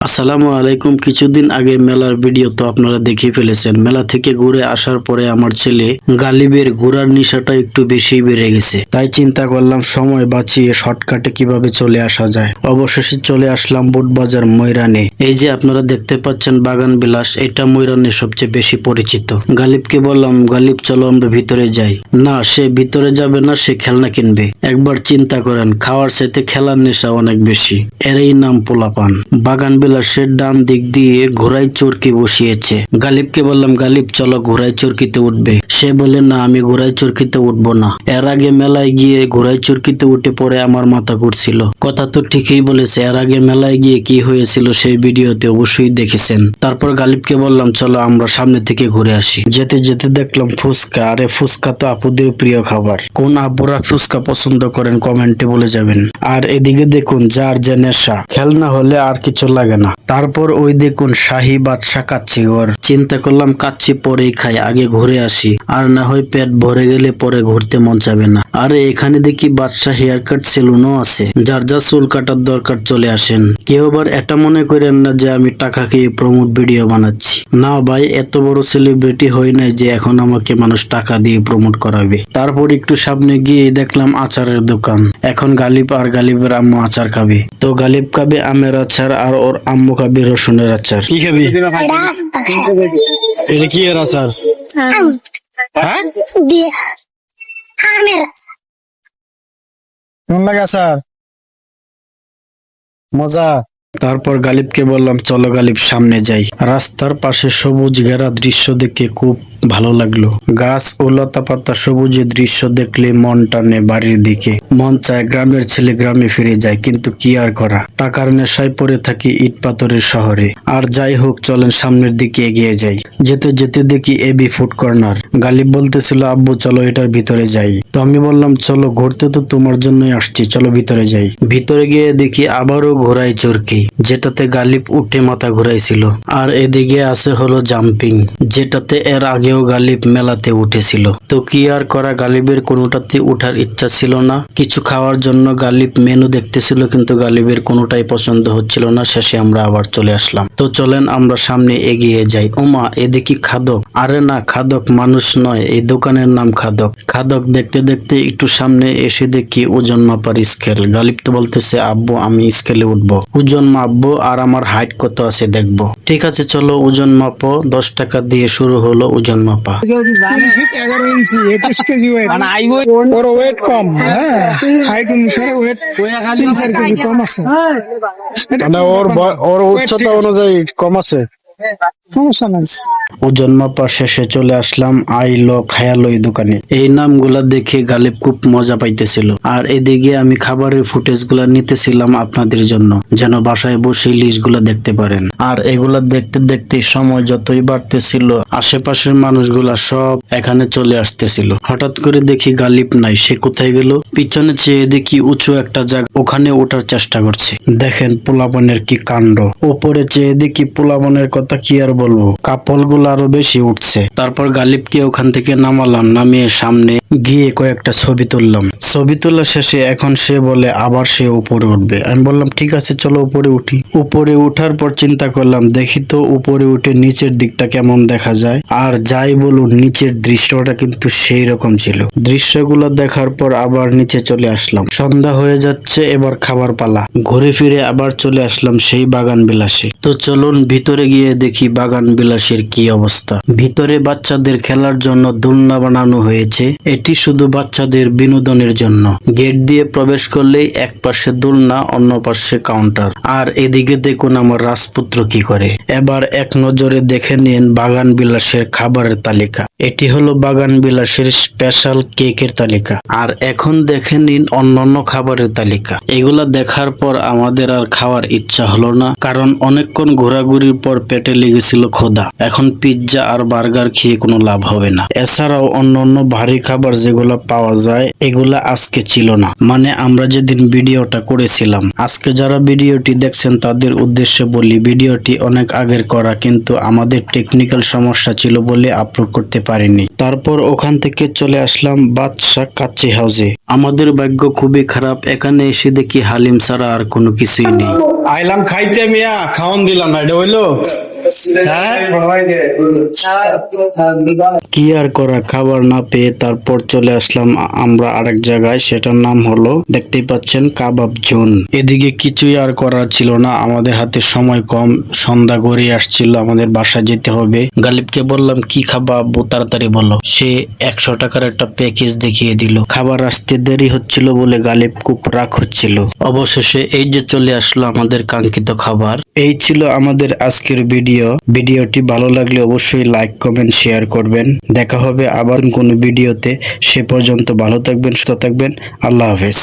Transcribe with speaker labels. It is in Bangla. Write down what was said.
Speaker 1: আসসালামু আলাইকুম। কিছুদিন আগে মেলার ভিডিও তো আপনারা দেখে ফেলেছেন। মেলা থেকে ঘুরে আসার পরে আমার ছেলে গালিবের ঘোরার নেশাটা একটু বেশি বেড়ে গেছে, তাই চিন্তা করলাম সময় বাঁচিয়ে শর্টকাটে কিভাবে চলে আসা যায়। অবশেষে চলে আসলাম বুটবাজার ময়রানে। এই যে আপনারা দেখতে পাচ্ছেন বাগান বিলাস, এটা ময়রানের সবচেয়ে বেশি পরিচিত। গালিবকে বললাম, গালিব চলো আমরা ভিতরে যাই। না, সে ভিতরে যাবে না, সে খেলনা কিনবে। একবার চিন্তা করেন, খাওয়ার চাইতে খেলার নেশা অনেক বেশি। এরই নাম পোলাপান। বাগান বিলাসের ডান দিক দিয়ে ঘোড়ায় চরকি বসিয়েছে। গালিবকে বললাম, গালিব চলো ঘোড়ায় চরকিতে উঠবে। সে বলে না, আমি ঘোড়ায় চরকিতে উঠবো না। এর আগে মেলায় গিয়ে ঘোড়ায় চরকিতে উঠে পরে আমার মাথা ঘুরছিল। কথা তো ঠিকই বলেছে, এর আগে মেলায় গিয়ে কি হয়েছিল সেই ভিডিওতে অবশ্যই দেখেছেন। তারপর গালিবকে বললাম চলো আমরা সামনে থেকে ঘুরে আসি। যেতে যেতে দেখলাম ফুচকা। আরে ফুচকা তো আপুদের প্রিয় খাবার। কোন আপুরা ফুচকা পছন্দ করেন কমেন্টে বলে যাবেন। আর এদিকে দেখুন যার যে নেশা, খেলনা হলে আর কিছু লাগে না। তারপর ওই দেখুন শাহী বাদশা কাচ্চি ঘর। চিন্তা করলাম কাচ্চি পরেই খাই, আগে ঘুরে আসি, আর না হয় পেট ভরে গেলে পরে ঘুরতে মন যাবে না। আরে এখানে দেখি বাদশা হেয়ার কাট সেলুনও আছে, যার যা চুল কাটার দরকার চলে আসেন। কেউ আবার এটা মনে করেন না যে আমি টাকা খেয়ে প্রমোট ভিডিও বানাচ্ছি। না ভাই, এত বড় সেলিব্রিটি হই নাই যে এখন আমাকে মানুষ টাকা দিয়ে প্রমোট করাবে। তারপর একটু সামনে গিয়ে দেখলাম আচারের দোকান। এখন গালিব আর গালিবের আম্মু আচার খাবে। তো গালিব খাবে আমের আচার আর ওর আম্মু খাবে রসুনের আচার। কি খাবি? এটা কি এর আচার? হ্যাঁ, কেমন লাগে আচার? মজা। তারপর গালিবকে বললাম চলো গালিব সামনে যাই। রাস্তার পাশে সবুজ ঘেরা দৃশ্য দেখে খুব ভালো লাগলো। গাছ ও লতা পাতা সবুজের দৃশ্য দেখলে মন টানে বাড়ির দিকে। মন চায় গ্রামের ছেলে গ্রামে ফিরে যায়, কিন্তু কি আর করা, টাকার নেশায় পড়ে থাকি ইট পাথরের শহরে। আর যাই হোক, চলেন সামনের দিকে এগিয়ে যাই। যেতে যেতে দেখি এবি ফুড কর্নার। গালিব বলতেছিল আব্বু চলো এটার ভিতরে যাই। তো আমি বললাম চলো, ঘুরতে তো তোমার জন্যই আসছি, চলো ভিতরে যাই। ভিতরে গিয়ে দেখি আবারও ঘোড়ায় চরকি, যেটাতে গালিব উঠে মাথা ঘুরাইছিল। আর এদিকে আছে হলো জাম্পিং, যেটাতে এর আগেও গালিব মেলাতে উঠেছিল। তো কি আর করা, গালিবের কোনোটাতে উঠার ইচ্ছা ছিল না। কিছু খাওয়ার জন্য গালিব মেনু দেখতেছিল, কিন্তু গালিবের কোনোটাই পছন্দ হচ্ছিল না। শেষে আমরা আবার চলে আসলাম। তো চলেন আমরা সামনে এগিয়ে যাই। ওমা, এদিকে খাদক। আরে না, খাদক মানুষ নয়, এই দোকানের নাম খাদক। খাদক দেখতে দেখতে একটু সামনে এসে দেখি ওজন মাপার স্কেল। গালিব তো বলতেছে আব্বু আমি স্কেলে উঠবো, ওজন মাপবো আর আমার হাইট কত আছে দেখবো। ঠিক আছে চলো ওজন মাপো। 10 টাকা দিয়ে শুরু হলো ওজন মাপা।
Speaker 2: 11 ইঞ্চি 21 কেজি ওয়েট, ওর ওয়েট কম। হ্যাঁ, হাইট অনুসারে ওয়েট 3-4 কেজি কম আছে।
Speaker 3: মানে ওর উচ্চতা অনুযায়ী কম আছে।
Speaker 2: সমস্যা নাই।
Speaker 1: ওজন মাপা শেষে চলে আসলাম আইলো খায়ালই দোকানে। এই নামগুলা দেখে গালিব খুব মজা পাইতেছিল। আর এদিকে আমি খাবারের ফুটেজ গুলা নিতেছিলাম আপনাদের জন্য, যেন বাসায় বসে লিস্টগুলা দেখতে পারেন। আর এগুলা দেখতে দেখতে সময় যতই বাড়তেছিল, আশেপাশের মানুষগুলা সব এখানে চলে আসতেছিল। হঠাৎ করে দেখি গালিব নাই, সে কোথায় গেল? পিছনে চেয়ে দেখি উঁচু একটা জায়গা, ওখানে ওঠার চেষ্টা করছে। দেখেন পোলাপানের কি কাণ্ড। উপরে চেয়ে দেখি পোলাপানের কথা কি আর বলবো, কাপল গুলো আরো বেশি উঠছে। তারপর গালিবকে ওখান থেকে নামালাম, নামিয়ে সামনে গিয়ে কয়েকটা ছবি তুললাম। ছবি তোলা শেষে এখন সে বলে আবার সে উপরে উঠবে। আমি বললাম ঠিক আছে চলো উপরে উঠি। উপরে উঠার পর চিন্তা করলাম দেখি তো উপরে উঠে নিচের দিকটা কেমন দেখা যায়। আর যাই বলুন, নিচের দৃশ্যটা কিন্তু সেই রকম ছিল। দৃশ্যগুলো দেখার পর আবার নিচে চলে আসলাম। সন্ধ্যা হয়ে যাচ্ছে, এবার খাবার পালা। ঘুরে ফিরে আবার চলে আসলাম সেই বাগান বিলাসে। তো চলুন ভিতরে গিয়ে দেখি বাগান বিলাসের কি অবস্থা। ভিতরে বাচ্চাদের খেলার জন্য দোলনা বানানো হয়েছে। এটি শুধু বাচ্চাদের বিনোদনের জন্য। গেট দিয়ে প্রবেশ করলেই এক পাশে দোলনা, অন্য পাশে কাউন্টার। আর এদিকে দেখুন আমার রাজপুত্র কি করে। এবার এক নজরে দেখে নিন বাগান বিলাসের খাবারের তালিকা। এটি হলো বাগান বিলাসের স্পেশাল কেকের তালিকা। আর এখন দেখে নিন অন্যান্য খাবারের তালিকা। এগুলা দেখার পর আমাদের আর খাওয়ার ইচ্ছা হলো না, কারণ অনেকক্ষণ ঘোরাঘুরির পর পেটে লেগেছিল ক্ষুধা। এখন পিৎজা আর বার্গার খেয়ে কোনো লাভ হবে না। এছাড়াও অন্যান্য ভারী খাবার যেগুলো পাওয়া যায় এগুলা আজকে ছিল না। মানে আমরা যেদিন ভিডিওটা করেছিলাম। আজকে যারা ভিডিওটি দেখছেন তাদের উদ্দেশ্যে বলি, ভিডিওটি অনেক আগের করা, কিন্তু আমাদের টেকনিক্যাল সমস্যা ছিল বলে আপলোড করতে পারিনি। তারপর ওখান থেকে চলে আসলাম বাদশা কাচ্চি হাউসে। আমাদের ভাগ্য খুবই খারাপ, এখানে এসে দেখি হালিম ছাড়া আর কোনো কিছুই নেই।
Speaker 3: আইলাম খাইতে মিয়া, খাওন দিলাম না, এটা হইলো? হ্যাঁ,
Speaker 1: কি আর করা, খাবার না পেয়ে তারপর চলে আসলাম আমরা আরেক জায়গায়, সেটার নাম হলো দেখতেই পাচ্ছেন কাবাব জোন। এদিকে কিছুই আর করার ছিল না, আমাদের হাতে সময় কম, সন্ধ্যা গড়িয়ে আসছিল, আমাদের বাসায় যেতে হবে। গালিবকে বললাম কি খাবা আব্বু, তাড়াতাড়ি বলো। সে 100 টাকার একটা প্যাকেজ দেখিয়ে দিল। খাবার আসতে দেরি হচ্ছিল বলে গালিব খুব রাগ হচ্ছিল। অবশেষে এই যে চলে আসলো আমাদের কাঙ্ক্ষিত খাবার। এই ছিল আমাদের আজকের ভিডিওটি ভালো লাগলে অবশ্যই লাইক কমেন্ট শেয়ার করবেন। দেখা হবে আবার কোনো ভিডিওতে, সে পর্যন্ত ভালো থাকবেন, সুস্থ থাকবেন, আল্লাহ হাফেজ।